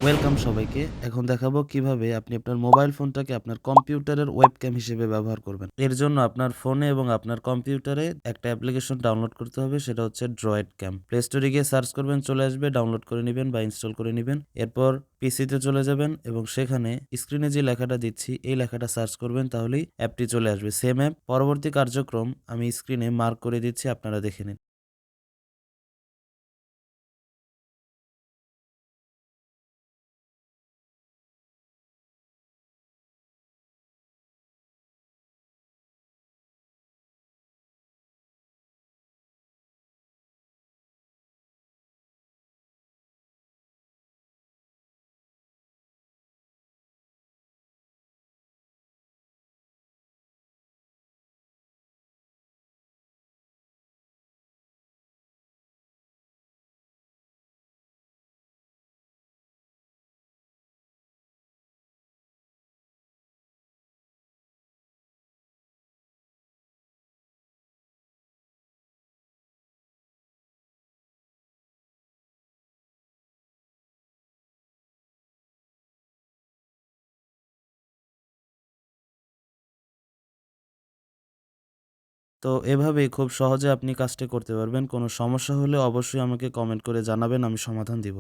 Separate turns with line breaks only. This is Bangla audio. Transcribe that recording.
ওয়েলকাম সবাইকে। এখন দেখাবো কিভাবে আপনি আপনার মোবাইল ফোনটাকে আপনার কম্পিউটারের ওয়েবক্যাম হিসেবে ব্যবহার করবেন। এর জন্য আপনার ফোনে এবং আপনার কম্পিউটারে একটা অ্যাপ্লিকেশন ডাউনলোড করতে হবে, সেটা হচ্ছে Droid Cam। প্লে স্টোরে গিয়ে সার্চ করবেন, চলে আসবে, ডাউনলোড করে নিবেন বা ইনস্টল করে নিবেন। এরপর পিসিতে চলে যাবেন এবং সেখানে স্ক্রিনে যে লেখাটা দিচ্ছি এই লেখাটা সার্চ করবেন, তাহলেই অ্যাপটি চলে আসবে। Same app. পরবর্তী কার্যক্রম আমি স্ক্রিনে মার্ক করে দিচ্ছি, আপনারা দেখে নিন। তো এভাবেই খুব সহজে আপনি কাজটি করতে পারবেন। কোনো সমস্যা হলে অবশ্যই আমাকে কমেন্ট করে জানাবেন, আমি সমাধান দিব।